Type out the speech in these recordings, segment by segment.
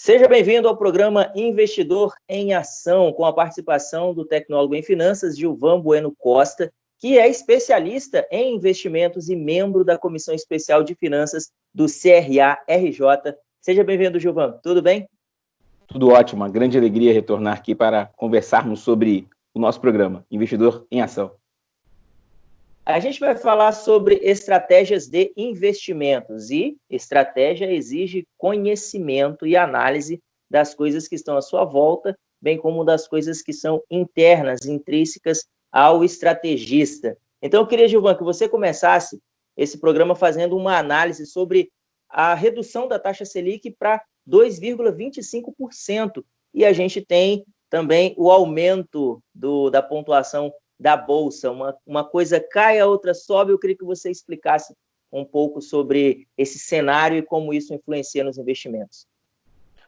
Seja bem-vindo ao programa Investidor em Ação, com a participação do tecnólogo em finanças Gilvan Bueno Costa, que é especialista em investimentos e membro da Comissão Especial de Finanças do CRA-RJ. Seja bem-vindo, Gilvan. Tudo bem? Tudo ótimo. Uma grande alegria retornar aqui para conversarmos sobre o nosso programa Investidor em Ação. A gente vai falar sobre estratégias de investimentos e estratégia exige conhecimento e análise das coisas que estão à sua volta, bem como das coisas que são internas, intrínsecas ao estrategista. Então, eu queria, Gilvan, que você começasse esse programa fazendo uma análise sobre a redução da taxa Selic para 2,25%. E a gente tem também o aumento da pontuação da Bolsa, uma coisa cai, a outra sobe. Eu queria que você explicasse um pouco sobre esse cenário e como isso influencia nos investimentos.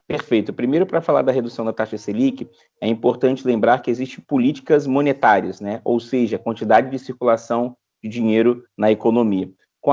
Perfeito. Primeiro, para falar da redução da taxa Selic, é importante lembrar que existem políticas monetárias, né? Ou seja, a quantidade de circulação de dinheiro na economia. Com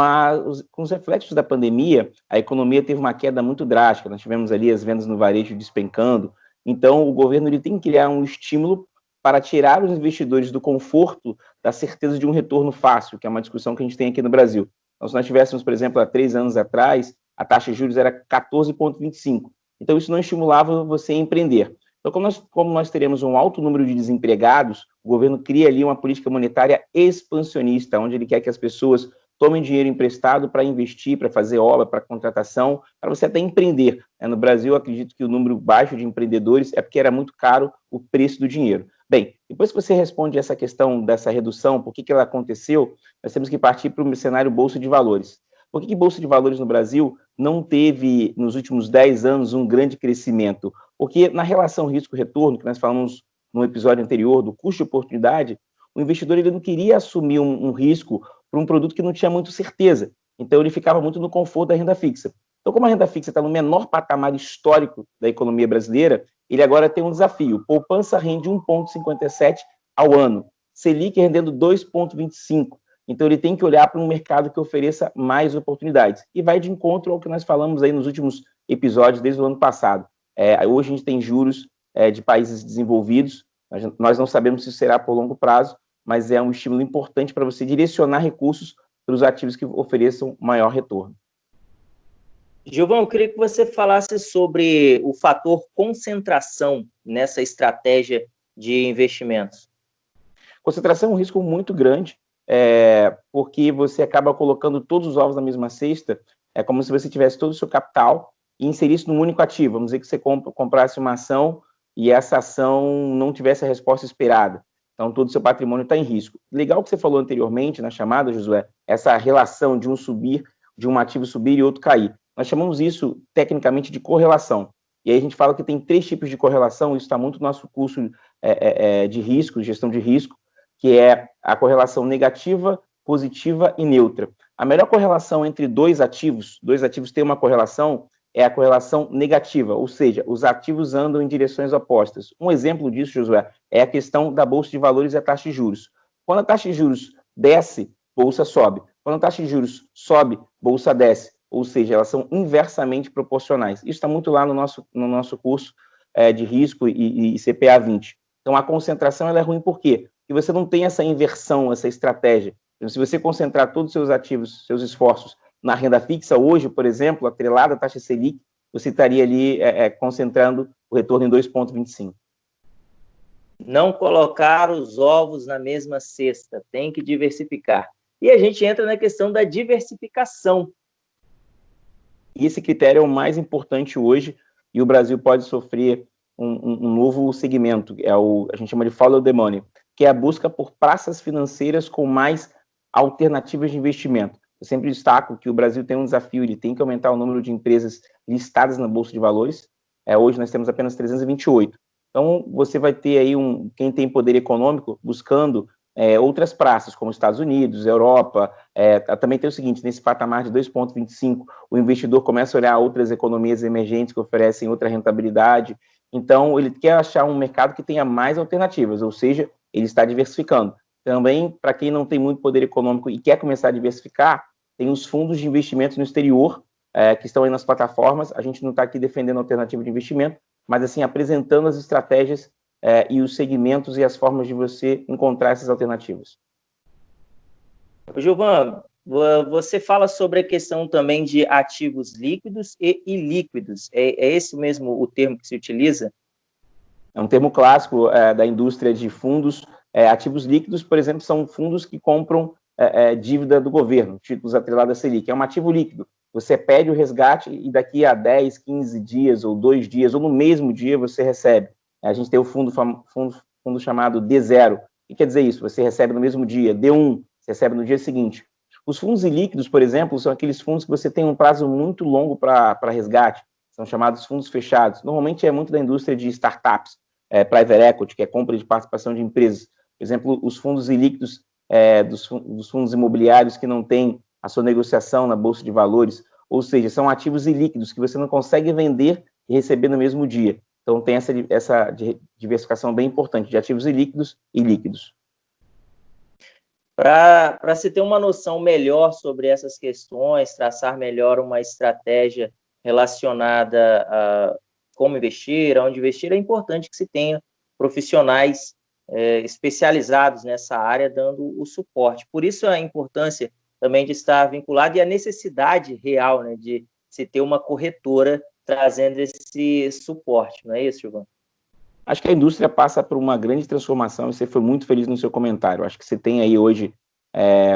os reflexos da pandemia, a economia teve uma queda muito drástica. Nós tivemos ali as vendas no varejo despencando. Então, o governo ele tem que criar um estímulo para tirar os investidores do conforto da certeza de um retorno fácil, que é uma discussão que a gente tem aqui no Brasil. Então, se nós tivéssemos, por exemplo, há 3 anos atrás, a taxa de juros era 14,25%. Então, isso não estimulava você a empreender. Então, como nós teremos um alto número de desempregados, o governo cria ali uma política monetária expansionista, onde ele quer que as pessoas tomem dinheiro emprestado para investir, para fazer obra, para contratação, para você até empreender. No Brasil, eu acredito que o número baixo de empreendedores é porque era muito caro o preço do dinheiro. Bem, depois que você responde essa questão dessa redução, por que ela aconteceu, nós temos que partir para o cenário Bolsa de Valores. Por que Bolsa de Valores no Brasil não teve, nos últimos 10 anos, um grande crescimento? Porque na relação risco-retorno, que nós falamos no episódio anterior, do custo de oportunidade, o investidor ele não queria assumir um risco para um produto que não tinha muito certeza. Então, ele ficava muito no conforto da renda fixa. Então, como a renda fixa está no menor patamar histórico da economia brasileira, ele agora tem um desafio. Poupança rende 1,57 ao ano. Selic rendendo 2,25. Então, ele tem que olhar para um mercado que ofereça mais oportunidades. E vai de encontro ao que nós falamos aí nos últimos episódios, desde o ano passado. Hoje a gente tem juros de países desenvolvidos. Nós não sabemos se será por longo prazo, mas é um estímulo importante para você direcionar recursos para os ativos que ofereçam maior retorno. Gilvan, eu queria que você falasse sobre o fator concentração nessa estratégia de investimentos. Concentração é um risco muito grande, porque você acaba colocando todos os ovos na mesma cesta, é como se você tivesse todo o seu capital e inserisse num único ativo. Vamos dizer que você comprasse uma ação e essa ação não tivesse a resposta esperada. Então, todo o seu patrimônio está em risco. Legal que você falou anteriormente na chamada, Josué, essa relação de um ativo subir e outro cair. Nós chamamos isso, tecnicamente, de correlação. E aí a gente fala que tem 3 tipos de correlação, isso está muito no nosso curso de risco, gestão de risco, que é a correlação negativa, positiva e neutra. A melhor correlação entre dois ativos têm uma correlação, é a correlação negativa, ou seja, os ativos andam em direções opostas. Um exemplo disso, Josué, é a questão da Bolsa de Valores e a taxa de juros. Quando a taxa de juros desce, Bolsa sobe. Quando a taxa de juros sobe, Bolsa desce. Ou seja, elas são inversamente proporcionais. Isso está muito lá no nosso curso de risco e CPA 20. Então, a concentração ela é ruim por quê? Porque você não tem essa inversão, essa estratégia. Então, se você concentrar todos os seus ativos, seus esforços na renda fixa, hoje, por exemplo, atrelada à taxa Selic, você estaria ali concentrando o retorno em 2,25. Não colocar os ovos na mesma cesta, tem que diversificar. E a gente entra na questão da diversificação. E esse critério é o mais importante hoje, e o Brasil pode sofrer um novo segmento, a gente chama de follow the money, que é a busca por praças financeiras com mais alternativas de investimento. Eu sempre destaco que o Brasil tem um desafio, ele tem que aumentar o número de empresas listadas na Bolsa de Valores. Hoje nós temos apenas 328. Então, você vai ter aí quem tem poder econômico buscando outras praças, como Estados Unidos, Europa. Também tem o seguinte, nesse patamar de 2,25, o investidor começa a olhar outras economias emergentes que oferecem outra rentabilidade. Então, ele quer achar um mercado que tenha mais alternativas, ou seja, ele está diversificando. Também, para quem não tem muito poder econômico e quer começar a diversificar, tem os fundos de investimento no exterior, que estão aí nas plataformas. A gente não está aqui defendendo alternativa de investimento, mas assim, apresentando as estratégias e os segmentos e as formas de você encontrar essas alternativas. Gilvan, você fala sobre a questão também de ativos líquidos e ilíquidos. É esse mesmo o termo que se utiliza? É um termo clássico da indústria de fundos. Ativos líquidos, por exemplo, são fundos que compram dívida do governo, títulos atrelados à Selic. É um ativo líquido. Você pede o resgate e daqui a 10, 15 dias, ou 2 dias, ou no mesmo dia você recebe. A gente tem o fundo chamado D0. O que quer dizer isso? Você recebe no mesmo dia. D1, você recebe no dia seguinte. Os fundos ilíquidos, por exemplo, são aqueles fundos que você tem um prazo muito longo para resgate. São chamados fundos fechados. Normalmente é muito da indústria de startups, private equity, que é compra de participação de empresas. Por exemplo, os fundos ilíquidos dos fundos imobiliários que não têm a sua negociação na Bolsa de Valores, ou seja, são ativos ilíquidos que você não consegue vender e receber no mesmo dia. Então, tem essa diversificação bem importante de ativos ilíquidos e líquidos. Para se ter uma noção melhor sobre essas questões, traçar melhor uma estratégia relacionada a como investir, aonde investir, é importante que se tenha profissionais especializados nessa área dando o suporte. Por isso a importância também de estar vinculado e a necessidade real, né, de se ter uma corretora trazendo esse suporte, não é isso, Gilvan? Acho que a indústria passa por uma grande transformação e você foi muito feliz no seu comentário. Acho que você tem aí hoje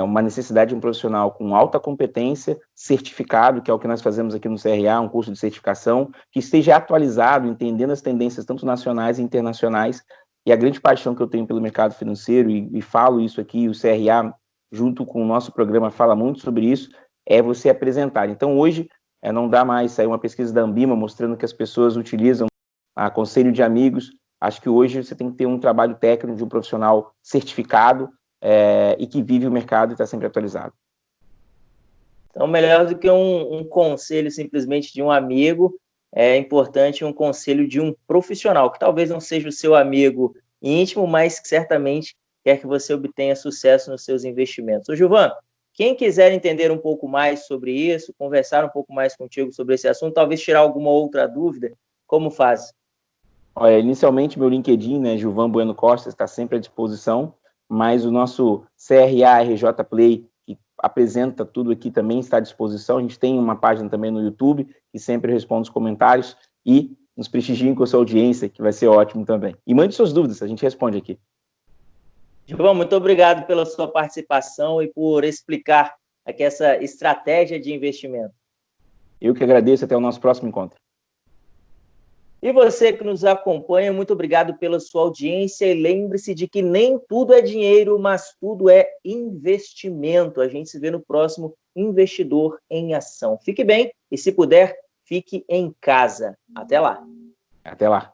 uma necessidade de um profissional com alta competência, certificado, que é o que nós fazemos aqui no CRA, um curso de certificação, que esteja atualizado, entendendo as tendências tanto nacionais e internacionais. E a grande paixão que eu tenho pelo mercado financeiro, e falo isso aqui, o CRA, junto com o nosso programa, fala muito sobre isso, é você apresentar. Então, hoje, não dá mais sair uma pesquisa da Ambima mostrando que as pessoas utilizam a conselho de amigos. Acho que hoje você tem que ter um trabalho técnico de um profissional certificado e que vive o mercado e está sempre atualizado. Então, melhor do que um conselho simplesmente de um amigo, é importante um conselho de um profissional, que talvez não seja o seu amigo íntimo, mas que certamente quer que você obtenha sucesso nos seus investimentos. Ô, Gilvan, quem quiser entender um pouco mais sobre isso, conversar um pouco mais contigo sobre esse assunto, talvez tirar alguma outra dúvida, como faz? Olha, inicialmente meu LinkedIn, né, Gilvan Bueno Costa, está sempre à disposição, mas o nosso CRA RJ Play, que apresenta tudo aqui, também está à disposição. A gente tem uma página também no YouTube, que sempre responde os comentários, e nos prestigiem com a sua audiência, que vai ser ótimo também. E mande suas dúvidas, a gente responde aqui. Gilvan, muito obrigado pela sua participação e por explicar aqui essa estratégia de investimento. Eu que agradeço, até o nosso próximo encontro. E você que nos acompanha, muito obrigado pela sua audiência e lembre-se de que nem tudo é dinheiro, mas tudo é investimento. A gente se vê no próximo Investidor em Ação. Fique bem e, se puder, fique em casa. Até lá. Até lá.